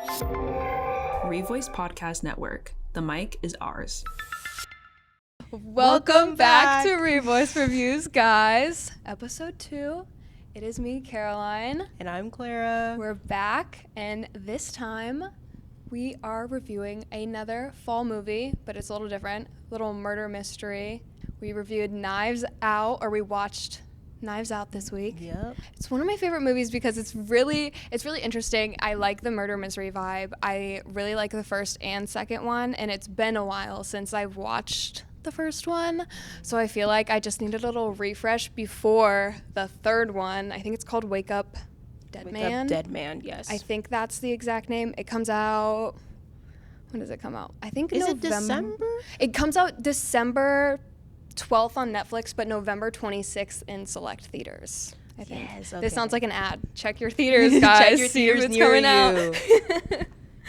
Revoice Podcast Network. The mic is ours. Welcome back to Revoice Reviews, guys. Episode 2. It is me, Caroline. And I'm Clara. We're back, and this time we are reviewing another fall movie, but it's a little different. Little murder mystery. We reviewed Knives Out, or we watched Knives Out this week. Yep. It's one of my favorite movies because it's really interesting. I like the murder mystery vibe. I really like the first and second one, and it's been a while since I've watched the first one, so I feel like I just needed a little refresh before the third one. I think it's called Wake Up Dead Man. Dead Man, yes. I think that's the exact name. It comes out, when does it come out? I think Is November. it December? It comes out December 12th on Netflix, but November 26th in select theaters, I think. Yes, okay. This sounds like an ad. Check your theaters, guys. Check your See if theaters it's near coming out.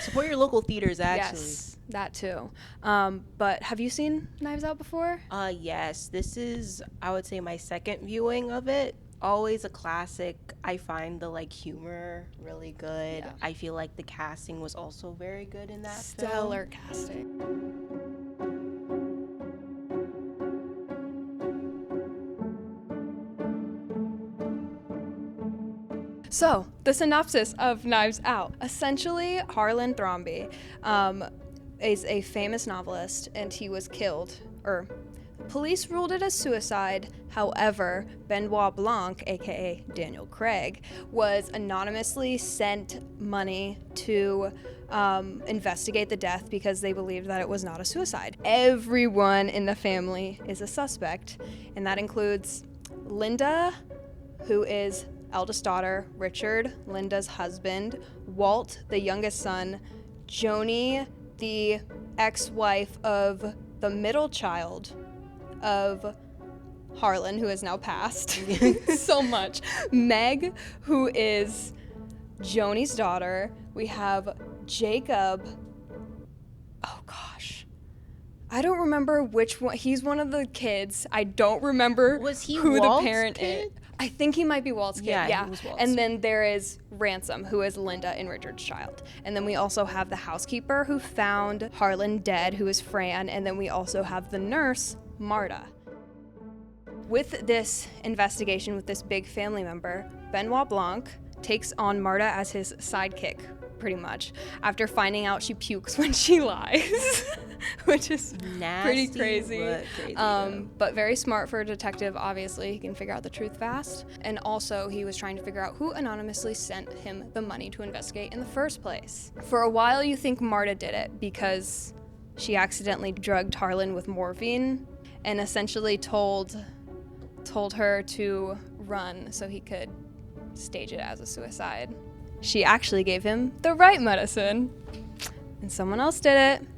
Support your local theaters, actually. Yes, that too. But have you seen Knives Out before? Yes. This is, I would say, my second viewing of it. Always a classic. I find the humor really good. Yeah. I feel like the casting was also very good in that Stellar film. casting. So, the synopsis of Knives Out. Essentially, Harlan Thrombey is a famous novelist, and he was killed, police ruled it as suicide. However, Benoit Blanc, aka Daniel Craig, was anonymously sent money to investigate the death because they believed that it was not a suicide. Everyone in the family is a suspect, and that includes Linda, who is eldest daughter, Richard, Linda's husband, Walt, the youngest son, Joni, the ex-wife of the middle child of Harlan, who is now passed, so much, Meg, who is Joni's daughter. We have Jacob. Oh gosh, I don't remember which one. He's one of the kids. I don't remember Was he who Walt's the parent kid? is. I think he might be Walt's kid. Yeah, he was Walt's. And then there is Ransom, who is Linda and Richard's child. And then we also have the housekeeper who found Harlan dead, who is Fran. And then we also have the nurse, Marta. With this investigation with this big family member, Benoit Blanc takes on Marta as his sidekick, pretty much, after finding out she pukes when she lies, which is Nasty, pretty crazy. but crazy, But very smart for a detective, obviously. He can figure out the truth fast. And also, he was trying to figure out who anonymously sent him the money to investigate in the first place. For a while, you think Marta did it because she accidentally drugged Harlan with morphine and essentially told her to run so he could stage it as a suicide. She actually gave him the right medicine, and someone else did it.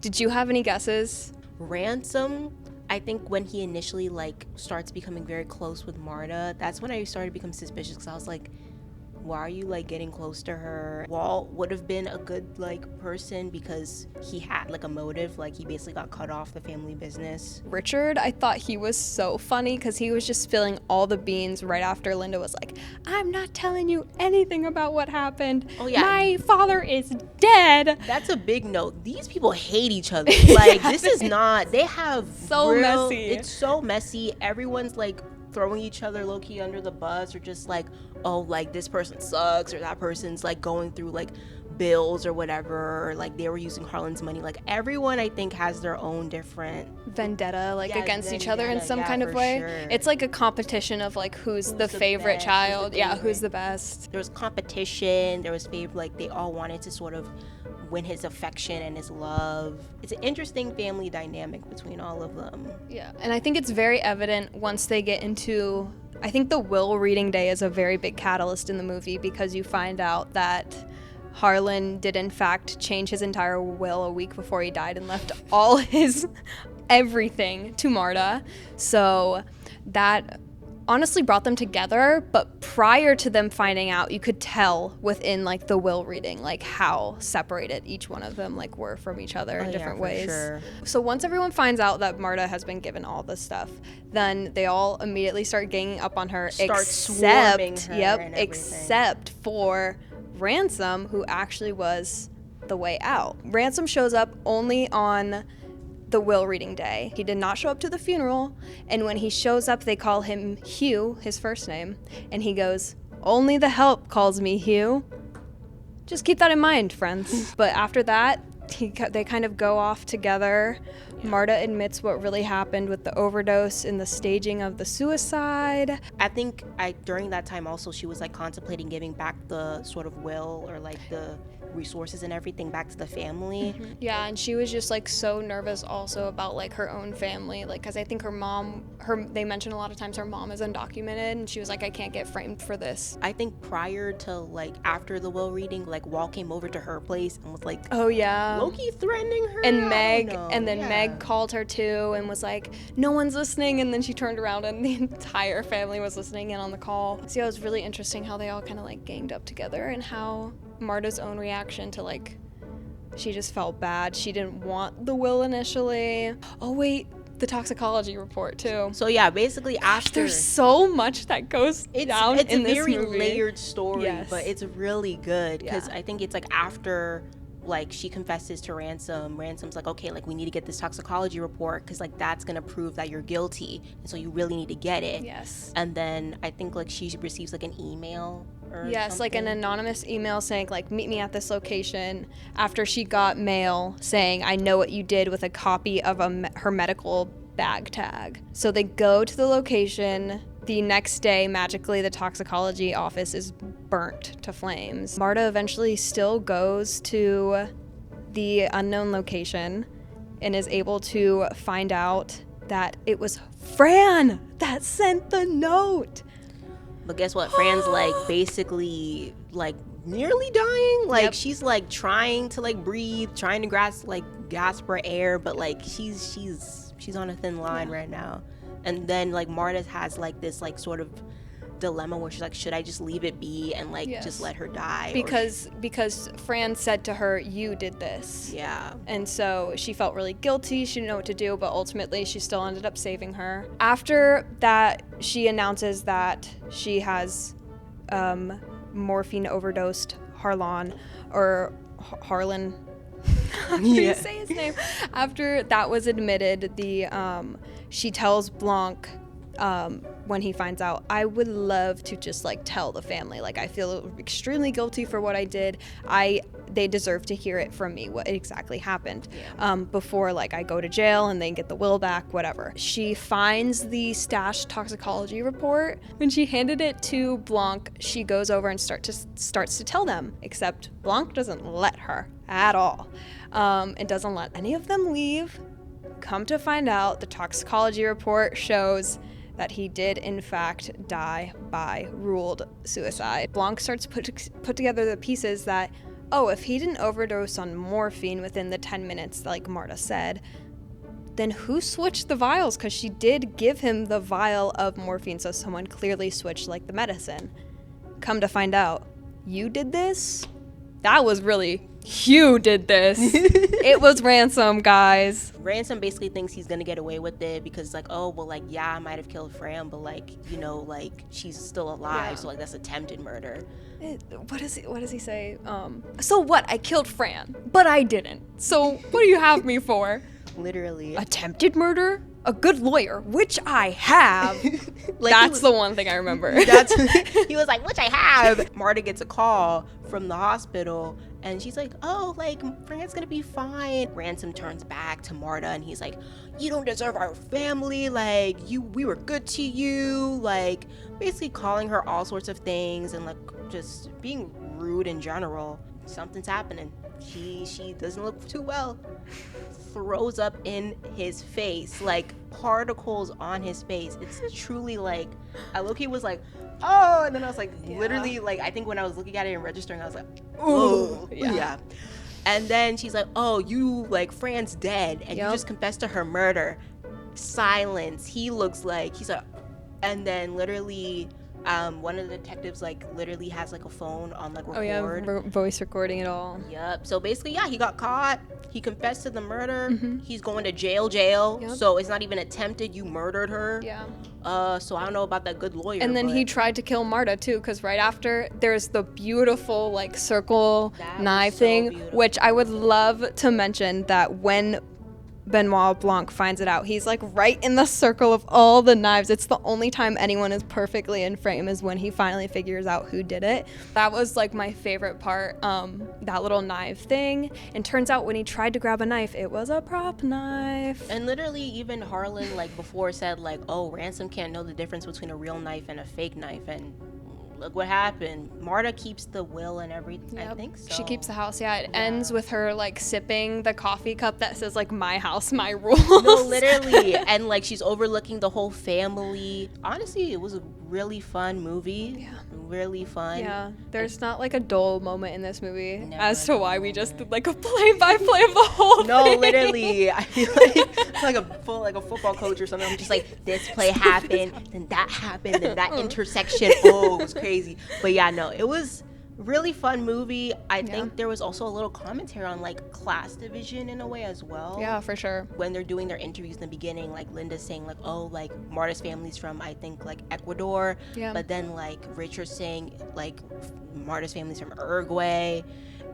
Did you have any guesses? Ransom, I think when he initially starts becoming very close with Marta, that's when I started to become suspicious, because I was like, why are you getting close to her? Walt would have been a good person because he had a motive. He basically got cut off the family business. Richard, I thought he was so funny because he was just spilling all the beans right after Linda was like, I'm not telling you anything about what happened. Oh, yeah. My father is dead. That's a big note. These people hate each other. This is not, they have So messy. It's so messy. Everyone's throwing each other low-key under the bus, or just this person sucks, or that person's going through bills or whatever, or they were using Harlan's money. Everyone, I think, has their own different vendetta Yeah, against each other in vendetta, some yeah, kind of for way. sure. It's a competition of who's the favorite best, child. who's the Yeah, who's favorite. the best. There was competition, there was they all wanted to sort of win his affection and his love. It's an interesting family dynamic between all of them. Yeah, and I think it's very evident once they get into, I think the will reading day is a very big catalyst in the movie because you find out that Harlan did in fact change his entire will a week before he died and left all his everything to Marta. So that honestly brought them together, but prior to them finding out, you could tell within the will reading how separated each one of them were from each other in different ways. Sure. So once everyone finds out that Marta has been given all this stuff, then they all immediately start ganging up on her, Start swarming her and everything. except for Ransom, who actually was the way out. Ransom shows up only on the will reading day. He did not show up to the funeral, and when he shows up, they call him Hugh, his first name, and he goes, "Only the help calls me Hugh." Just keep that in mind, friends. But after that, they kind of go off together. Yeah. Marta admits what really happened with the overdose and the staging of the suicide. I think during that time also she was like contemplating giving back the sort of will or like the resources and everything back to the family. Mm-hmm. Yeah, and she was just like so nervous also about like her own family, like because I think they mentioned a lot of times her mom is undocumented, and she was like, I can't get framed for this. I think prior to like after the will reading, like Walt came over to her place and was like, oh yeah, Loki threatening her, and Meg called her too and was like, no one's listening, and then she turned around and the entire family was listening in on the call. So yeah, it was really interesting how they all kind of like ganged up together, and how Marta's own reaction to like, she just felt bad. She didn't want the will initially. Oh wait, the toxicology report too. So yeah, basically after, there's so much that goes down in this movie. It's a very layered story, yes. But it's really good because I think it's like after like she confesses to Ransom's like, okay, like we need to get this toxicology report because like that's gonna prove that you're guilty, and so you really need to get it. Yes. And then I think like she receives like an email or something. Like an anonymous email saying like, meet me at this location, after she got mail saying, I know what you did, with a copy of her medical bag tag. So they go to the location. The next day, magically, the toxicology office is burnt to flames. Marta eventually still goes to the unknown location and is able to find out that it was Fran that sent the note. But guess what? Fran's like basically like nearly dying. Like she's like trying to like breathe, trying to gasp for air, but like she's on a thin line right now. And then like Marta has like this like sort of dilemma where she's like, should I just leave it be and like just let her die? Because Fran said to her, you did this. Yeah. And so she felt really guilty. She didn't know what to do, but ultimately she still ended up saving her. After that, she announces that she has morphine overdosed Harlan. How do you say his name? After that was admitted, she tells Blanc when he finds out, I would love to just like tell the family, like I feel extremely guilty for what I did. They deserve to hear it from me, what exactly happened, before like I go to jail and they get the will back, whatever. She finds the stashed toxicology report. When she handed it to Blanc, she goes over and starts to tell them, except Blanc doesn't let her at all. It doesn't let any of them leave. Come to find out, the toxicology report shows that he did in fact die by ruled suicide. Blanc starts to put together the pieces that, if he didn't overdose on morphine within the 10 minutes like Marta said, then who switched the vials? Because she did give him the vial of morphine, so someone clearly switched like the medicine. Come to find out, you did this? That was really Hugh did this. It was Ransom, guys. Ransom basically thinks he's gonna get away with it because like, oh well, like I might have killed Fran, but like like she's still alive, so like that's attempted murder. What does he say? So what? I killed Fran, but I didn't. So what do you have me for? Literally. Attempted murder? A good lawyer, which I have. That's the one thing I remember. He was like, which I have. Marta gets a call from the hospital and she's like, oh, like Fran's gonna be fine. Ransom turns back to Marta and he's like, you don't deserve our family, like we were good to you, like basically calling her all sorts of things and like just being rude in general. Something's happening. She doesn't look too well. Throws up in his face, like particles on his face. It's truly like, I low-key was like, oh, and then I was like, literally, like I think when I was looking at it and registering, I was like, oh, yeah. And then she's like, oh, you like Fran's dead, and you just confessed to her murder. Silence. He's like, and then literally, One of the detectives like literally has like a phone on like record. Oh yeah, voice recording it all. Yep. So basically, yeah, he got caught. He confessed to the murder. Mm-hmm. He's going to jail. Yep. So it's not even attempted. You murdered her. Yeah. So I don't know about that good lawyer. And then he tried to kill Marta too, because right after there's the beautiful like circle knife thing, beautiful. which I would love to mention that when Benoit Blanc finds it out, he's like right in the circle of all the knives. It's the only time anyone is perfectly in frame is when he finally figures out who did it. That was like my favorite part, that little knife thing. And turns out when he tried to grab a knife, it was a prop knife. And literally even Harlan like before said like, oh, Ransom can't know the difference between a real knife and a fake knife. And look what happened. Marta keeps the will and everything. Yep. I think so. She keeps the house. Yeah, it ends with her like sipping the coffee cup that says like my house, my rules. No, literally. And like she's overlooking the whole family. Honestly, it was a really fun movie. Yeah. Really fun. Yeah, there's not like a dull moment in this movie Never as to why we just did like a play-by-play of the whole No, thing. literally. I feel like a football coach or something. I'm just like, this play happened, then that happened, then that intersection. Oh, it was crazy. But yeah, no, it was really fun movie. I think there was also a little commentary on like class division in a way as well. Yeah, for sure. When they're doing their interviews in the beginning, like Linda's saying like, oh, like Marta's family's from I think like Ecuador. Yeah. But then like Richard's saying like Marta's family's from Uruguay.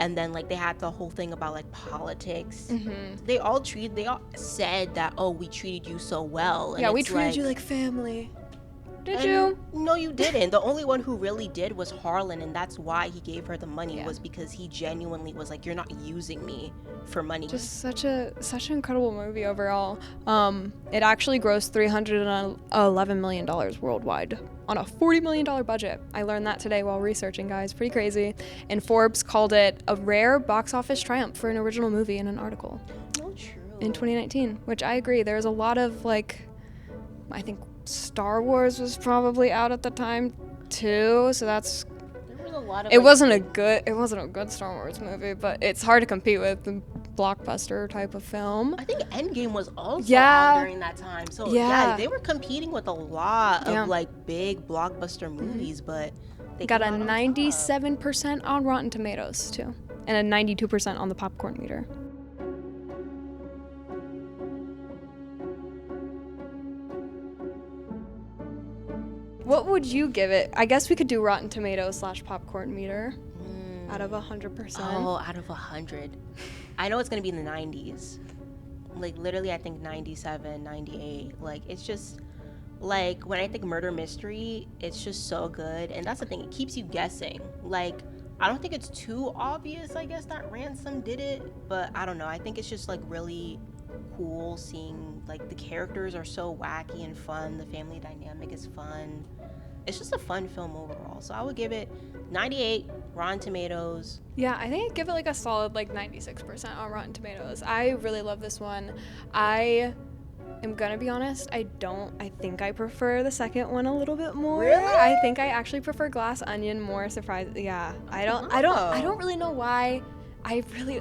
And then like they had the whole thing about like politics. Mm-hmm. They all said that, oh, we treated you so well. And Yeah, we it's treated you like family. Did and you? No, you didn't. The only one who really did was Harlan, and that's why he gave her the money, Yeah. was because he genuinely was like, you're not using me for money. Just such an incredible movie overall. It actually grossed $311 million worldwide on a $40 million budget. I learned that today while researching, guys. Pretty crazy. And Forbes called it a rare box office triumph for an original movie in an article. Oh, true. In 2019, which I agree. There's a lot of like, I think Star Wars was probably out at the time too, so that's. There was a lot of. It wasn't a good Star Wars movie, but it's hard to compete with the blockbuster type of film. I think Endgame was also Yeah. out during that time, so Yeah. yeah, they were competing with a lot of like big blockbuster movies, but they Got a came out on top. 97% on Rotten Tomatoes too, and a 92% on the popcorn meter. What would you give it? I guess we could do Rotten Tomatoes / popcorn meter out of 100%. Oh, out of 100. I know it's gonna be in the 90s. Like literally, I think 97, 98. Like it's just like when I think murder mystery, it's just so good, and that's the thing. It keeps you guessing. Like I don't think it's too obvious, I guess, that Ransom did it, but I don't know. I think it's just like really cool seeing like the characters are so wacky and fun. The family dynamic is fun. It's just a fun film overall. So I would give it 98 Rotten Tomatoes. Yeah, I think I'd give it like a solid like 96% on Rotten Tomatoes. I really love this one. I am gonna be honest, I think I prefer the second one a little bit more. Really? I think I actually prefer Glass Onion more. Yeah. I don't really know why. I really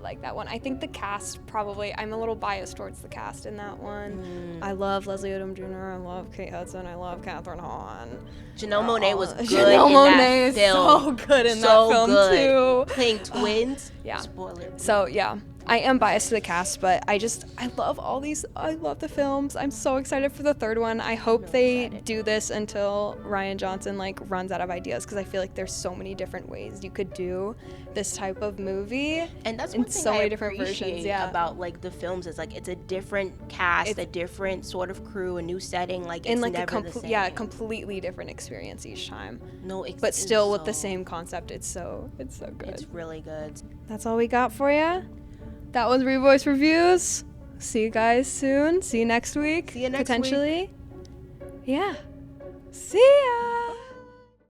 like that one. I think the cast probably, I'm a little biased towards the cast in that one. I love Leslie Odom Jr., I love Kate Hudson, I love Catherine Hahn. Janelle Monáe was good Janelle in Monáe that is film. so good in So that film good. too. Playing twins. Yeah. Spoiler. So yeah, I am biased to the cast, but I love all these. I love the films. I'm so excited for the third one. I hope they do this until Rian Johnson like runs out of ideas, because I feel like there's so many different ways you could do this type of movie. And that's in one thing so I many different appreciate versions. Yeah. about like the films is like it's a different cast, a different sort of crew, a new setting. Like it's in like never the same. completely different experience each time. No, But still with the same concept. It's so good. It's really good. That's all we got for you. That was Revoice Reviews. See you guys soon. See you next week. See you next potentially. Yeah. See ya.